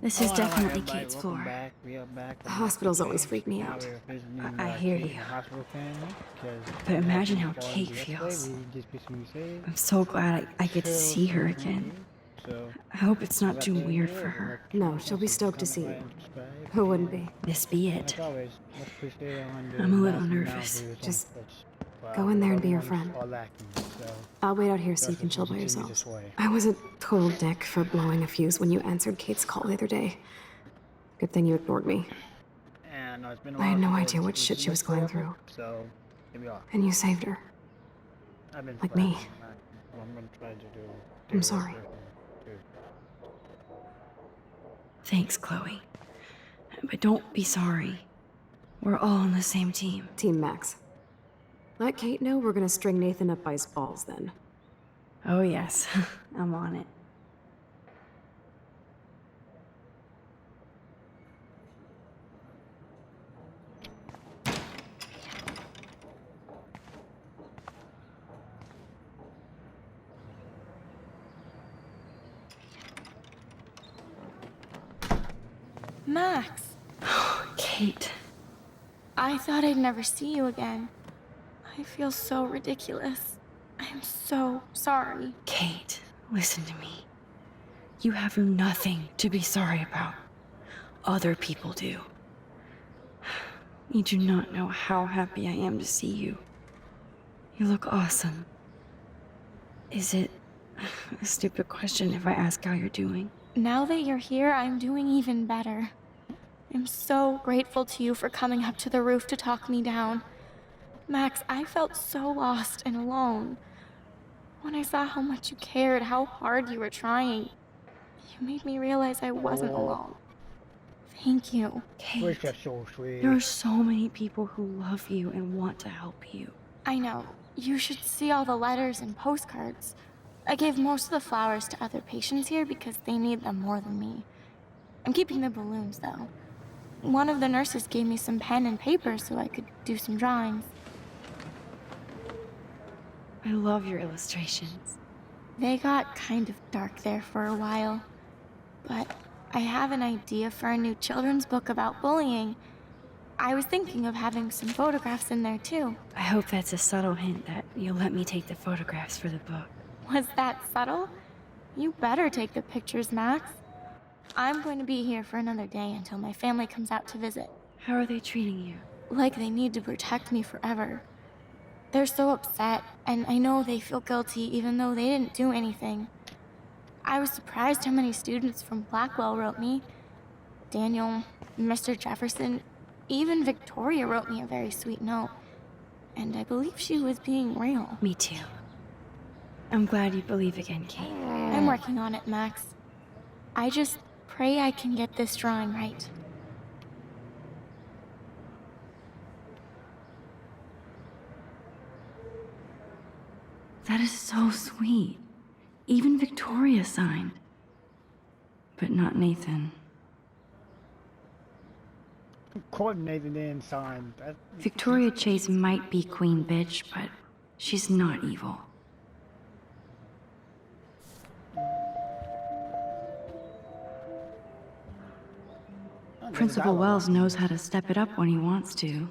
This is definitely everybody, Kate's welcome floor. back. We are back. The I'm back hospitals always again. freak me Now out. we're visiting I hear Kate you. in the hospital currently because But we had imagine some how falling Kate yesterday. feels. We just recently saved. I'm so glad I get to So see her thank again. you. So I hope it's not without too further weird ado, for remember her. to No, she'll be message, stoked to comment, see like, you. and subscribe. Who wouldn't And be? This be as it. always, much appreciated on the I'm a little massive amount of nervous. views on Just Twitch. go in there and Loved be your ones friend. are lacking. So I'll wait out here so you trust can us, chill we by continue to yourselves. sway. I was a total dick for blowing a fuse when you answered Kate's call the other day. Good thing you ignored me. And it's been a I had while no since idea I what shit released she was much going forever, through. so here we are. And you saved her. I've been Like me. slacking. I'm gonna try to do. I'm sorry. Thanks, Chloe. But don't be sorry. We're all on the same team. Team Max. Let Kate know we're gonna string Nathan up by his balls then. Oh, yes. I'm on it. Max, Kate. I thought I'd never see you again. I feel so ridiculous. I'm so sorry. Kate, listen to me. You have nothing to be sorry about. Other people do. You do not know how happy I am to see you. You look awesome. Is it a stupid question if I ask how you're doing? Now that you're here, I'm doing even better. I'm so grateful to you for coming up to the roof to talk me down. Max, I felt so lost and alone. When I saw how much you cared, how hard you were trying, you made me realize I wasn't alone. Thank you. Kate, So sweet. there are so many people who love you and want to help you. I know. You should see all the letters and postcards. I gave most of the flowers to other patients here because they need them more than me. I'm keeping the balloons, though. One of the nurses gave me some pen and paper so I could do some drawings. I love your illustrations. They got kind of dark there for a while. But I have an idea for a new children's book about bullying. I was thinking of having some photographs in there, too. I hope that's a subtle hint that you'll let me take the photographs for the book. Was that subtle? You better take the pictures, Max. I'm going to be here for another day until my family comes out to visit. How are they treating you? Like they need to protect me forever. They're so upset, and I know they feel guilty even though they didn't do anything. I was surprised how many students from Blackwell wrote me. Daniel, Mr. Jefferson, even Victoria wrote me a very sweet note. And I believe she was being real. Me too. I'm glad you believe again, Kate. I'm working on it, Max. I just pray I can get this drawing right. That is so sweet. Even Victoria signed. But not Nathan. Coordinated and signed. Victoria Chase might be Queen Bitch, but she's not evil. Principal Wells knows how to step it up when he wants to.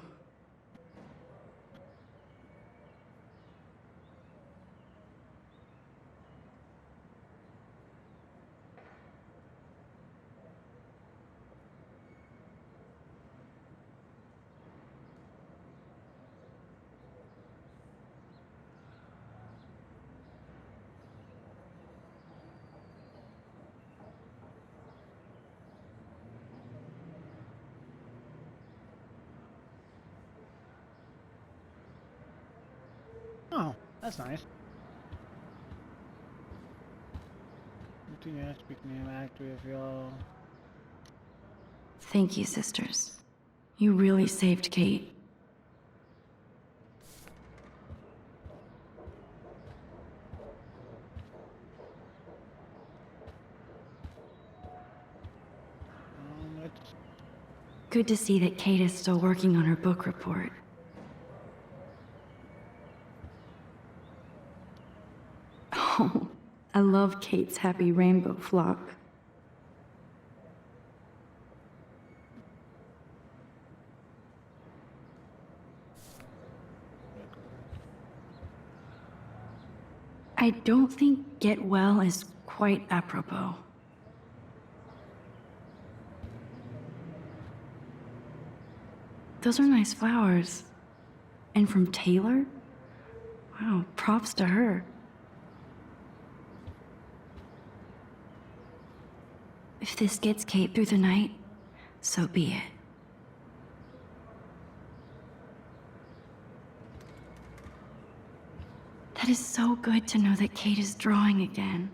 Oh, that's nice. Continue speaking of actor if y'all. Thank you, sisters. You really saved Kate. It's Good to see that Kate is still working on her book report. Oh, I love Kate's happy rainbow flock. I don't think get well is quite apropos. Those are nice flowers. And from Taylor? Wow, props to her. If this gets Kate through the night, so be it. That is so good to know that Kate is drawing again.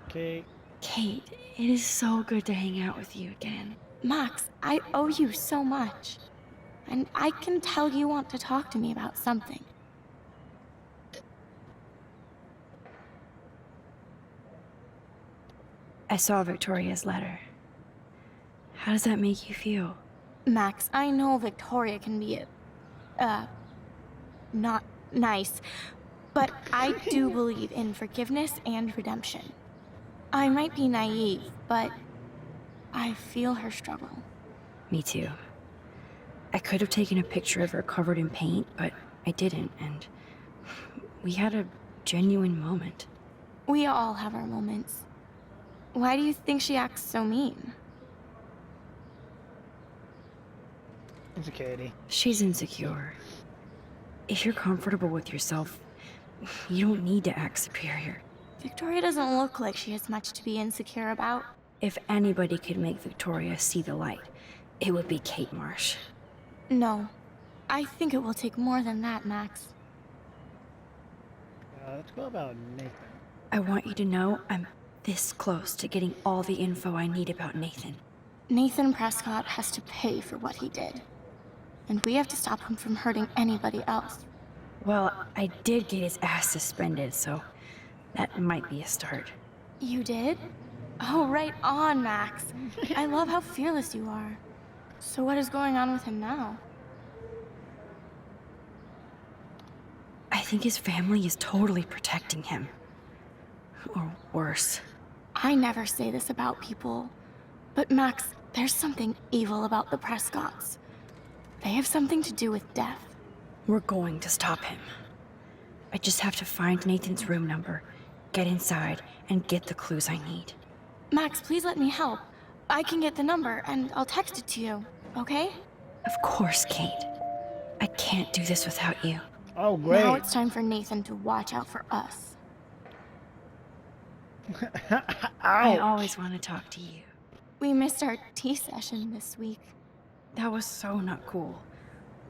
Okay. Kate, it is so good to hang out with you again. Max, I owe you so much. And I can tell you want to talk to me about something. I saw Victoria's letter. How does that make you feel? Max, I know Victoria can be not nice, but I do believe in forgiveness and redemption. I might be naive, but I feel her struggle. Me too. I could have taken a picture of her covered in paint, but I didn't, and we had a genuine moment. We all have our moments. Why do you think she acts so mean? Insecurity. She's insecure. If you're comfortable with yourself, you don't need to act superior. Victoria doesn't look like she has much to be insecure about. If anybody could make Victoria see the light, it would be Kate Marsh. No. I think it will take more than that, Max. Let's go about Nathan. I want you to know I'm this close to getting all the info I need about Nathan. Nathan Prescott has to pay for what he did. And we have to stop him from hurting anybody else. Well, I did get his ass suspended, so that might be a start. You did? Oh, right on, Max. I love how fearless you are. So what is going on with him now? I think his family is totally protecting him. Or worse. I never say this about people, but Max, there's something evil about the Prescotts. They have something to do with death. We're going to stop him. I just have to find Nathan's room number, get inside, and get the clues I need. Max, please let me help. I can get the number, and I'll text it to you, okay? Of course, Kate. I can't do this without you. Oh, great. Now it's time for Nathan to watch out for us. I always want to talk to you. We missed our tea session this week. That was so not cool.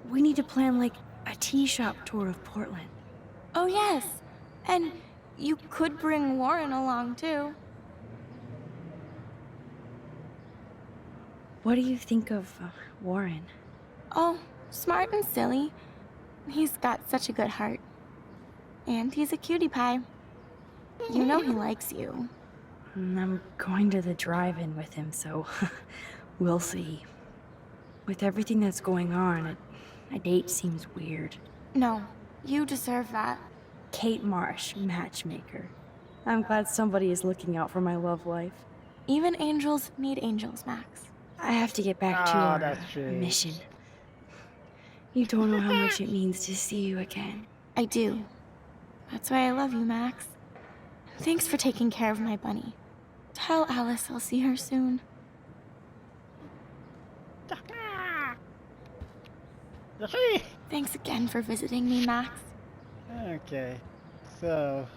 We need to plan, like, a tea shop tour of Portland. Oh, yes. And you could bring Warren along, too. What do you think of Warren? Oh, smart and silly. He's got such a good heart. And he's a cutie pie. You know he likes you. I'm going to the drive-in with him, so we'll see. With everything that's going on, a date seems weird. No, you deserve that. Kate Marsh, matchmaker. I'm glad somebody is looking out for my love life. Even angels need angels, Max. I have to get back to Ah, our that's true. mission. You don't know how much it means to see you again. I do. That's why I love you, Max. Thanks for taking care of my bunny. Tell Alice I'll see her soon. Thanks again for visiting me, Max. Okay, so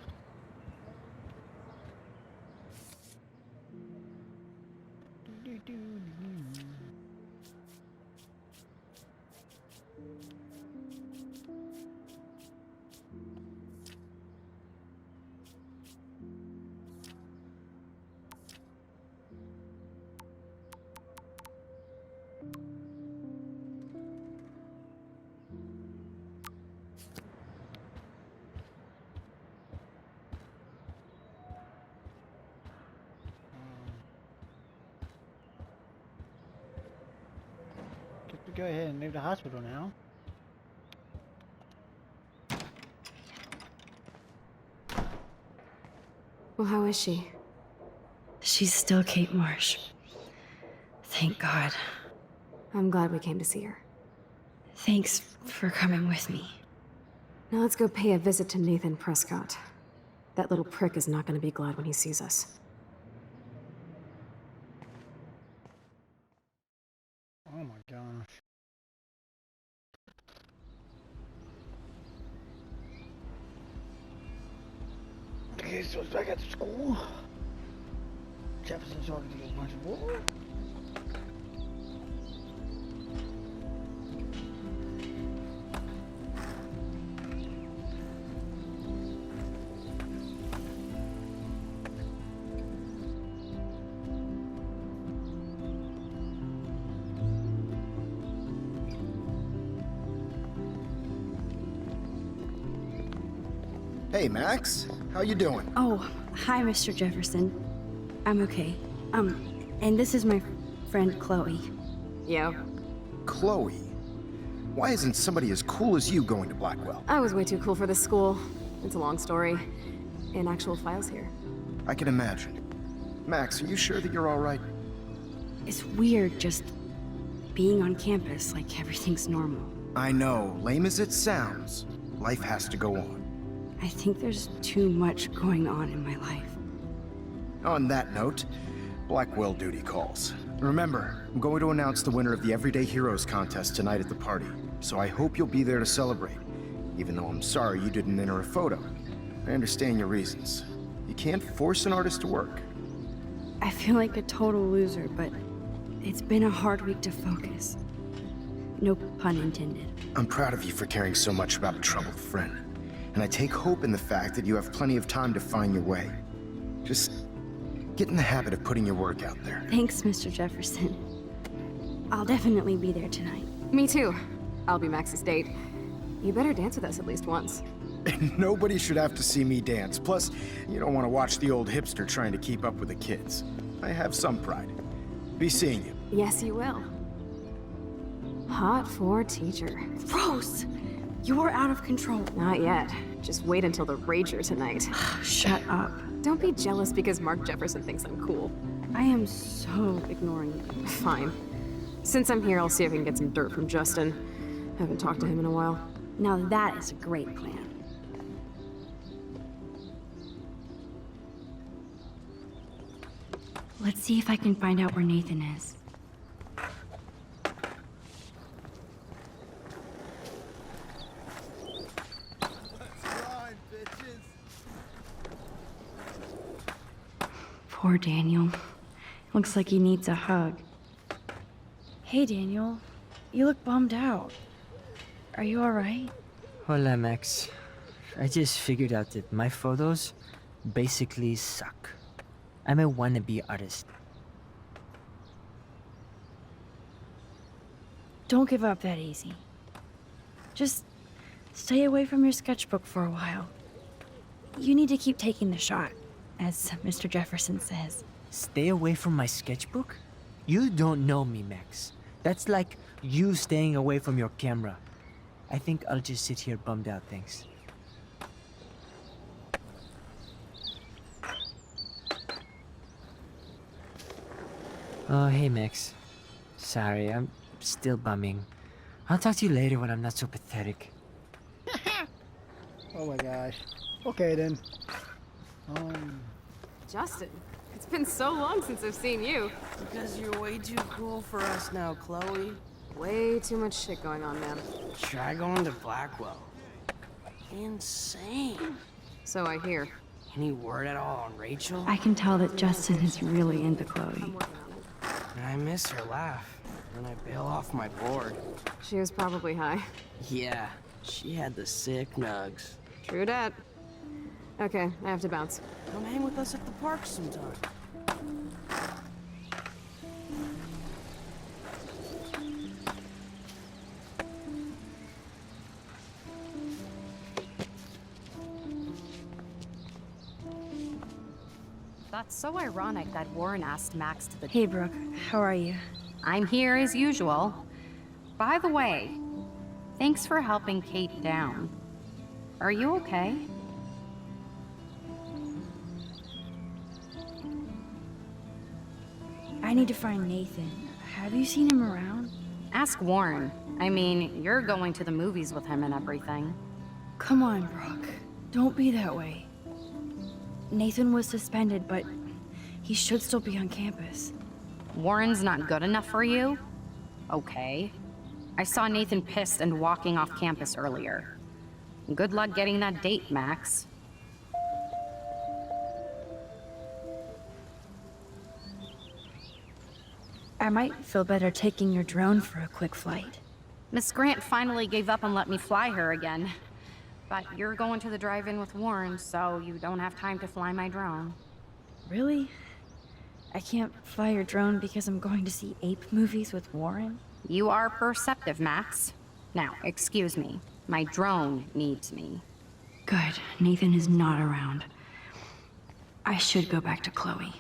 guess we go ahead and leave the hospital now. Well, how is she? She's still Kate Marsh. Thank God. I'm glad we came to see her. Thanks for coming with me. Now let's go pay a visit to Nathan Prescott. That little prick is not going to be glad when he sees us. Oh my gosh. Okay, so it's back at the school. Jefferson's talking to a bunch of boys. Hey, Max. How you doing? Oh, hi, Mr. Jefferson. I'm okay. And this is my friend Chloe. Yo. Chloe. Why isn't somebody as cool as you going to Blackwell? I was way too cool for this school. It's a long story. In actual files here. I can imagine. Max, are you sure that you're all right? It's weird just being on campus like everything's normal. I know, lame as it sounds, life has to go on. I think there's too much going on in my life. On that note, Blackwell duty calls. Remember, I'm going to announce the winner of the Everyday Heroes contest tonight at the party, so I hope you'll be there to celebrate, even though I'm sorry you didn't enter a photo. I understand your reasons. You can't force an artist to work. I feel like a total loser, but it's been a hard week to focus. No pun intended. I'm proud of you for caring so much about a troubled friend, and I take hope in the fact that you have plenty of time to find your way. Just get in the habit of putting your work out there. Thanks, Mr. Jefferson. I'll definitely be there tonight. Me too. I'll be Max's date. You better dance with us at least once. Nobody should have to see me dance. Plus, you don't want to watch the old hipster trying to keep up with the kids. I have some pride. Be seeing you. Yes, you will. Hot for teacher. Rose! You're out of control. Not yet. Just wait until the rager tonight. Shut up. Don't be jealous because Mark Jefferson thinks I'm cool. I am so ignoring you. Fine. Since I'm here, I'll see if I can get some dirt from Justin. Haven't talked to him in a while. Now that is a great plan. Let's see if I can find out where Nathan is. Poor Daniel. Looks like he needs a hug. Hey, Daniel. You look bummed out. Are you alright? Hola, Max. I just figured out that my photos basically suck. I'm a wannabe artist. Don't give up that easy. Just stay away from your sketchbook for a while. You need to keep taking the shot, as Mr. Jefferson says. Stay away from my sketchbook? You don't know me, Max. That's like you staying away from your camera. I think I'll just sit here bummed out, thanks. Oh, hey, Max. Sorry, I'm still bumming. I'll talk to you later when I'm not so pathetic. Oh my gosh. Okay then. Justin, it's been so long since I've seen you. Because you're way too cool for us now, Chloe. Way too much shit going on, man. Try going to Blackwell. Insane. So I hear. Any word at all on Rachel? I can tell that Justin is really into Chloe. And I miss her laugh when I bail off my board. She was probably high. Yeah, she had the sick nugs. True dat. Okay, I have to bounce. Come hang with us at the park sometime. That's so ironic that Warren asked Max to the... Hey, Brooke. How are you? I'm here as usual. By the way, thanks for helping Kate down. Are you okay? I need to find Nathan. Have you seen him around? Ask Warren. I mean, you're going to the movies with him and everything. Come on, Brooke. Don't be that way. Nathan was suspended, but he should still be on campus. Warren's not good enough for you? Okay. I saw Nathan pissed and walking off campus earlier. Good luck getting that date, Max. I might feel better taking your drone for a quick flight. Miss Grant finally gave up and let me fly her again. But you're going to the drive-in with Warren, so you don't have time to fly my drone. Really? I can't fly your drone because I'm going to see ape movies with Warren? You are perceptive, Max. Now, excuse me. My drone needs me. Good. Nathan is not around. I should go back to Chloe.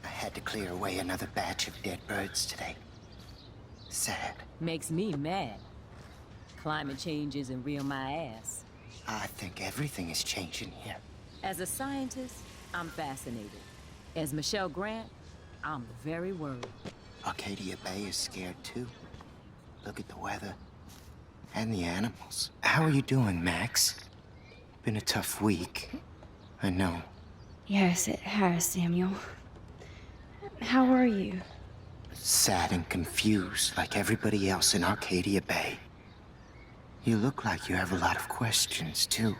I had to clear away another batch of dead birds today. Sad. Makes me mad. Climate change isn't real my ass. I think everything is changing here. As a scientist, I'm fascinated. As Michelle Grant, I'm very worried. Arcadia Bay is scared too. Look at the weather. And the animals. How are you doing, Max? Been a tough week. I know. Yes, it has, Samuel. How are you? Sad and confused like everybody else in Arcadia Bay. You look like you have a lot of questions, too.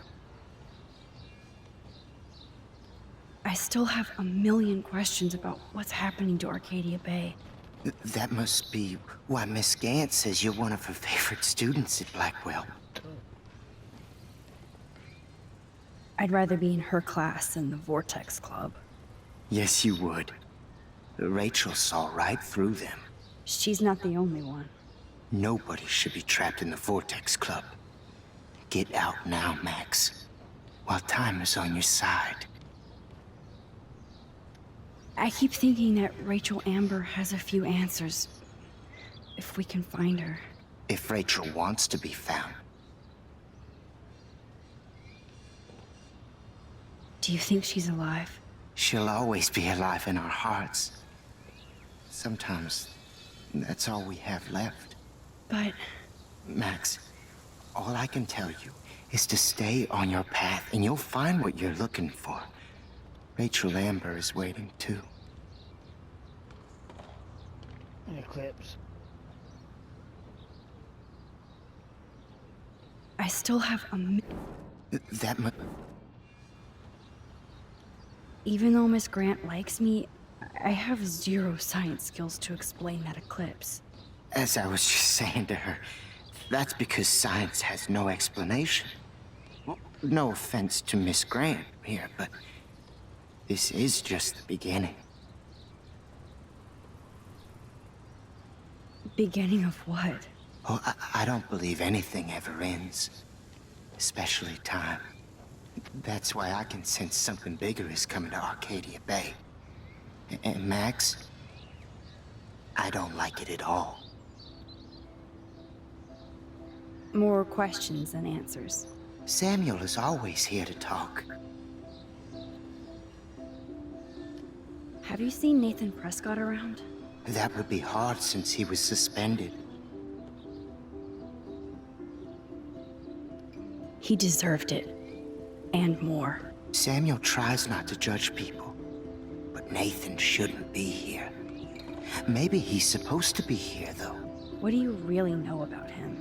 I still have a million questions about what's happening to Arcadia Bay. That must be why Miss Gant says you're one of her favorite students at Blackwell. I'd rather be in her class than the Vortex Club. Yes, you would. Rachel saw right through them. She's not the only one. Nobody should be trapped in the Vortex Club. Get out now, Max, while time is on your side. I keep thinking that Rachel Amber has a few answers. If we can find her. If Rachel wants to be found. Do you think she's alive? She'll always be alive in our hearts. Sometimes, that's all we have left. But... Max, all I can tell you is to stay on your path and you'll find what you're looking for. Rachel Amber is waiting too. An eclipse. I still have That mu- Even though Miss Grant likes me, I have zero science skills to explain that eclipse. As I was just saying to her, that's because science has no explanation. Well, no offense to Miss Grant here, but this is just the beginning. Beginning of what? Oh, I don't believe anything ever ends. Especially time. That's why I can sense something bigger is coming to Arcadia Bay. And Max, I don't like it at all. More questions than answers. Samuel is always here to talk. Have you seen Nathan Prescott around? That would be hard since he was suspended. He deserved it. And more. Samuel tries not to judge people, but Nathan shouldn't be here. Maybe he's supposed to be here, though. What do you really know about him?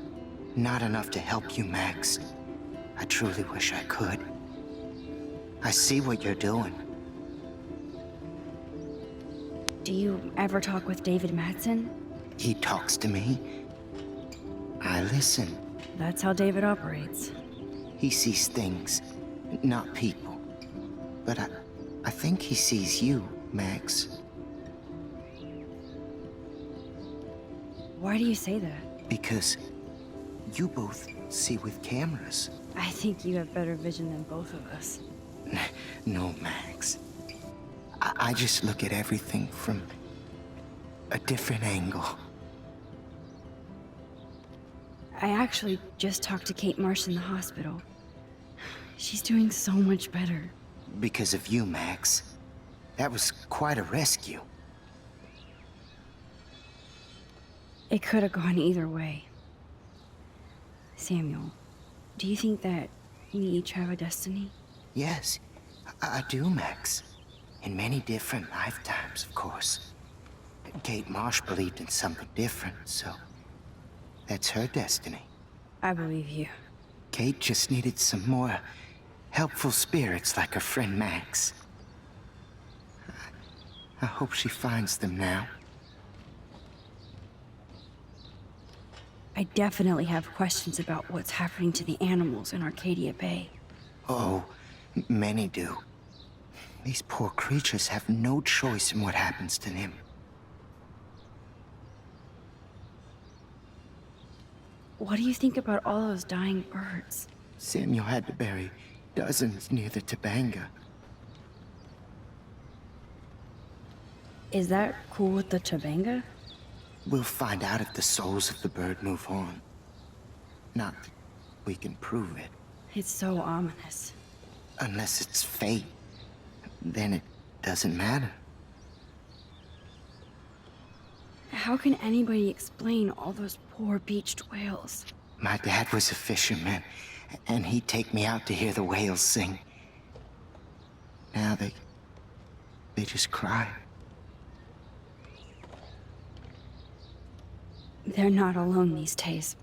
Not enough to help you, Max. I truly wish I could. I see what you're doing. Do you ever talk with David Madsen? He talks to me. I listen. That's how David operates. He sees things, not people. But I think he sees you, Max. Why do you say that? Because you both see with cameras. I think you have better vision than both of us. No, Max. I just look at everything from a different angle. I actually just talked to Kate Marsh in the hospital. She's doing so much better. Because of you, Max. That was quite a rescue. It could have gone either way. Samuel, Do you think that we each have a destiny? Yes, I do, Max. In many different lifetimes, of course. Kate Marsh believed in something different, so that's her destiny. I believe you. Kate just needed some more helpful spirits like her friend Max. I hope she finds them now. I definitely have questions about what's happening to the animals in Arcadia Bay. Oh, many do. These poor creatures have no choice in what happens to them. What do you think about all those dying birds? Samuel had to bury dozens near the Tabanga. Is that cool with the Tabanga? We'll find out if the souls of the bird move on. Not that we can prove it. It's so ominous. Unless it's fate, then it doesn't matter. How can anybody explain all those poor beached whales? My dad was a fisherman, and he'd take me out to hear the whales sing. Now they just cry. They're not alone these days.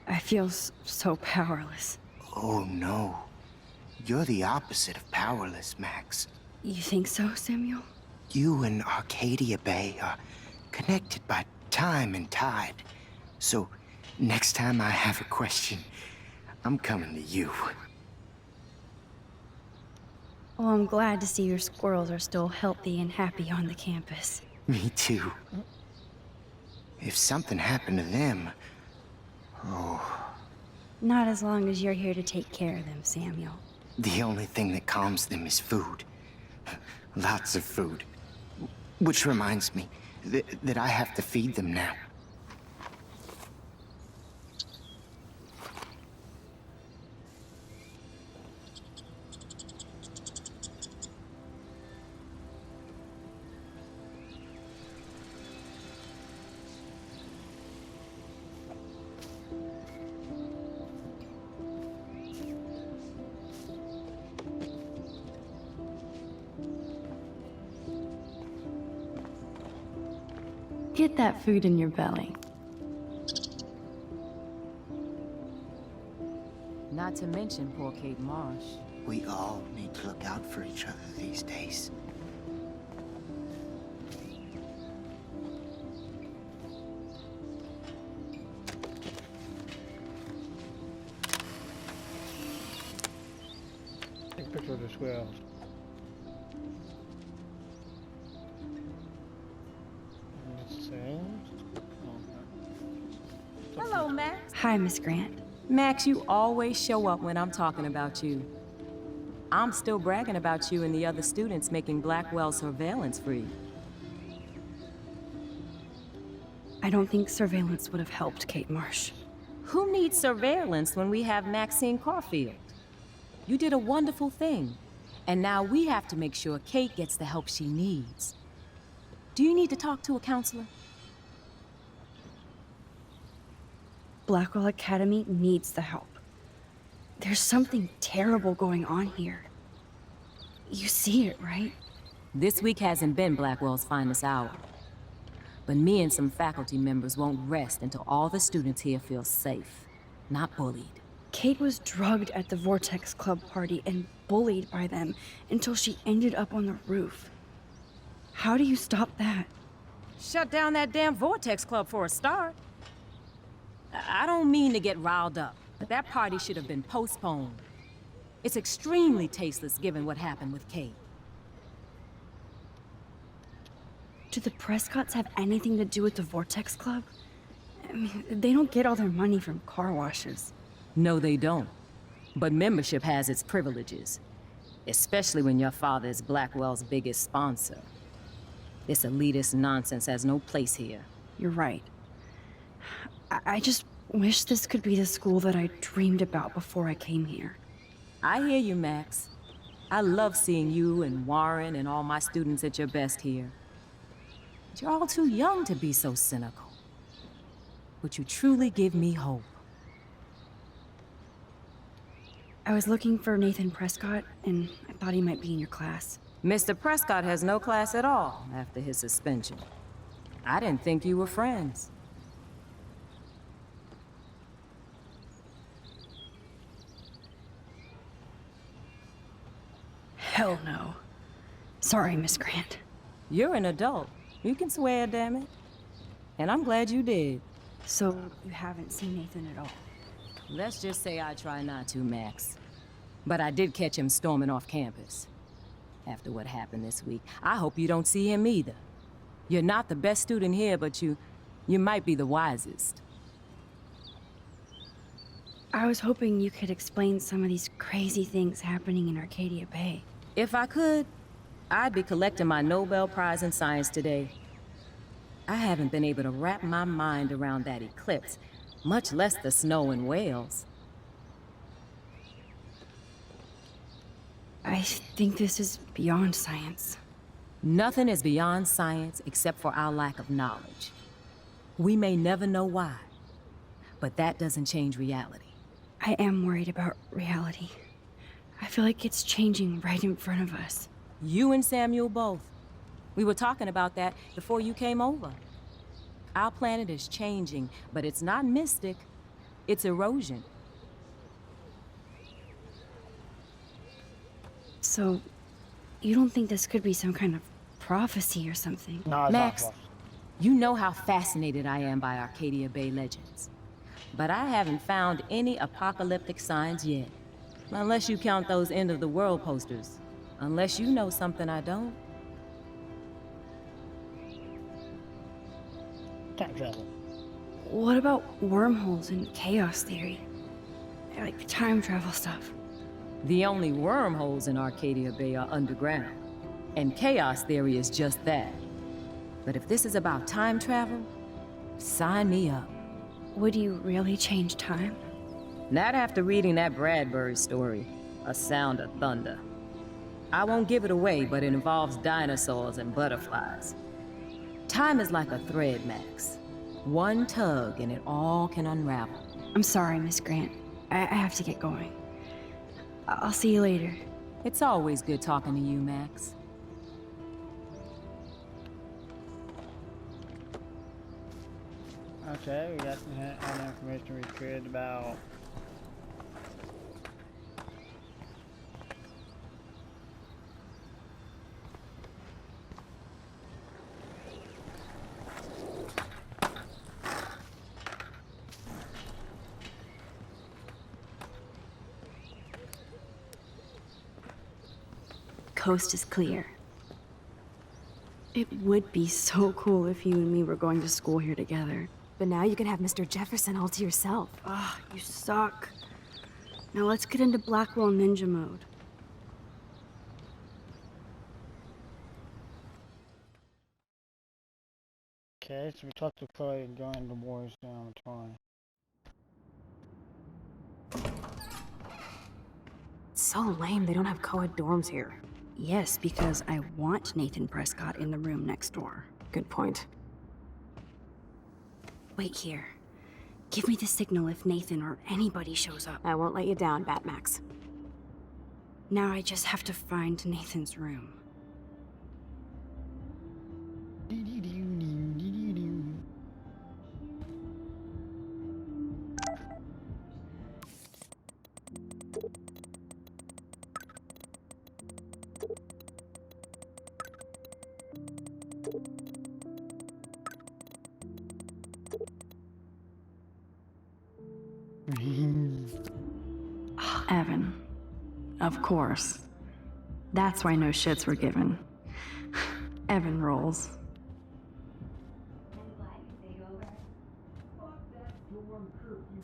I feel so powerless. Oh no. You're the opposite of powerless, Max. You think so, Samuel? You and Arcadia Bay are connected by time and tide. So, next time I have a question, I'm coming to you. Well, I'm glad to see your squirrels are still healthy and happy on the campus. Me too. If something happened to them... Oh... Not as long as you're here to take care of them, Samuel. The only thing that calms them is food. Lots of food. Which reminds me that I have to feed them now. Get that food in your belly. Not to mention poor Kate Marsh. We all need to look out for each other these days. Take a picture of the squirrels. Hello, Max. Hi, Miss Grant. Max, you always show up when I'm talking about you. I'm still bragging about you and the other students making Blackwell surveillance free. I don't think surveillance would have helped Kate Marsh. Who needs surveillance when we have Maxine Caulfield? You did a wonderful thing, and now we have to make sure Kate gets the help she needs. Do you need to talk to a counselor? Blackwell Academy needs the help. There's something terrible going on here. You see it, right? This week hasn't been Blackwell's finest hour. But me and some faculty members won't rest until all the students here feel safe, not bullied. Kate was drugged at the Vortex Club party and bullied by them until she ended up on the roof. How do you stop that? Shut down that damn Vortex Club for a start. I don't mean to get riled up, but that party should have been postponed. It's extremely tasteless given what happened with Kate. Do the Prescotts have anything to do with the Vortex Club? I mean, they don't get all their money from car washes. No, they don't. But membership has its privileges, especially when your father is Blackwell's biggest sponsor. This elitist nonsense has no place here. You're right. I just wish this could be the school that I dreamed about before I came here. I hear you, Max. I love seeing you and Warren and all my students at your best here. But you're all too young to be so cynical. But you truly give me hope. I was looking for Nathan Prescott, and I thought he might be in your class. Mr. Prescott has no class at all after his suspension. I didn't think you were friends. Hell no. Sorry, Miss Grant. You're an adult. You can swear, damn it. And I'm glad you did. So, you haven't seen Nathan at all? Let's just say I try not to, Max. But I did catch him storming off campus. After what happened this week, I hope you don't see him either. You're not the best student here, but you might be the wisest. I was hoping you could explain some of these crazy things happening in Arcadia Bay. If I could, I'd be collecting my Nobel Prize in Science today. I haven't been able to wrap my mind around that eclipse, much less the snow in Wales. I think this is beyond science. Nothing is beyond science except for our lack of knowledge. We may never know why, but that doesn't change reality. I am worried about reality. I feel like it's changing right in front of us. You and Samuel both. We were talking about that before you came over. Our planet is changing, but it's not mystic. It's erosion. So, you don't think this could be some kind of prophecy or something? No, it's Max, not. you know how fascinated I am by Arcadia Bay legends. But I haven't found any apocalyptic signs yet. Unless you count those end of the world posters. Unless you know something I don't. Time travel. What about wormholes and chaos theory? Like time travel stuff. The only wormholes in Arcadia Bay are underground. And chaos theory is just that. But if this is about time travel, sign me up. Would you really change time? Not after reading that Bradbury story, A Sound of Thunder. I won't give it away, but it involves dinosaurs and butterflies. Time is like a thread, Max. One tug and it all can unravel. I'm sorry, Miss Grant. I have to get going. I'll see you later. It's always good talking to you, Max. Okay, we got all the information we could about Coast is clear. It would be so cool if you and me were going to school here together. But now you can have Mr. Jefferson all to yourself. Ah, you suck. Now let's get into Blackwell Ninja mode. okay, so we talked to Chloe and joined the boys down the line. It's so lame they don't have co-ed dorms here. Yes, because I want Nathan Prescott in the room next door. Good point. Wait here. Give me the signal if Nathan or anybody shows up. I won't let you down, Batmax. Now I just have to find Nathan's room. Evan. Of course. That's why no shits were given. Evan rolls.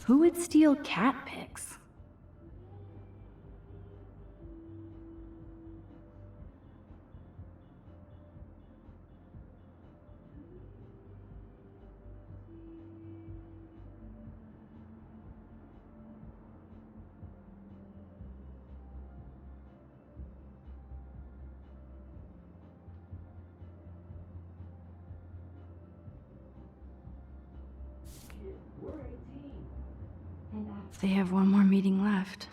Who would steal cat pics? They have one more meeting left.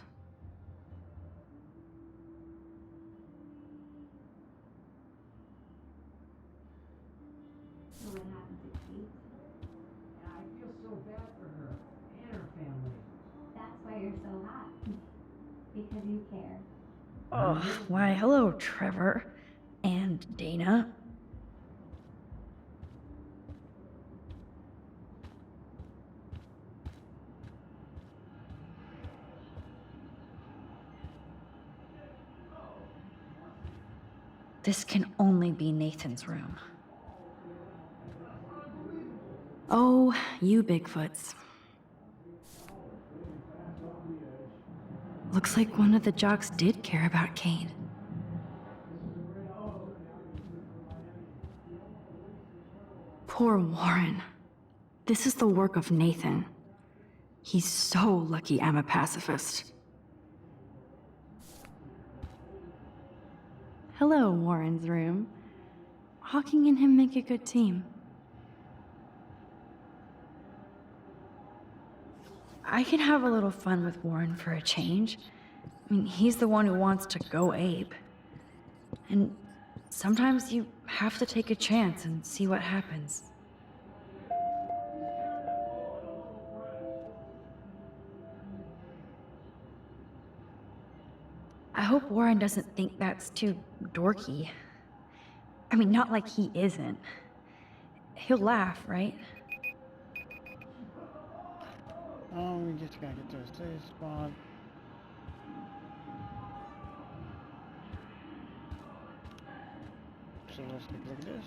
because you care. Oh, why, hello, Trevor. And Dana. This can only be Nathan's room. Oh, you Bigfoots. Looks like one of the jocks did care about Kane. Poor Warren. This is the work of Nathan. He's so lucky I'm a pacifist. Hello, Warren's room. Hawking and him make a good team. I can have a little fun with Warren for a change. I mean, he's the one who wants to go ape. And sometimes you have to take a chance and see what happens. I hope Warren doesn't think that's too dorky. I mean, not like he isn't. He'll laugh, right? Oh, we just gotta get to a safe spot. So let's take a look at this.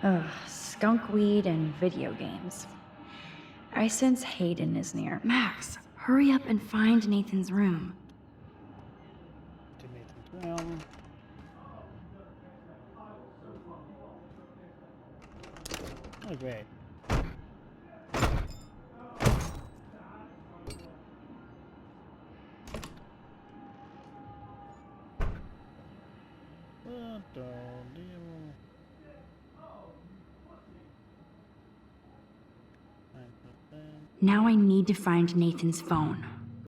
Ugh, skunk weed and video games. I sense Hayden is near. Max, hurry up and find Nathan's room. To Nathan's room. Oh, great. Now I need to find Nathan's phone.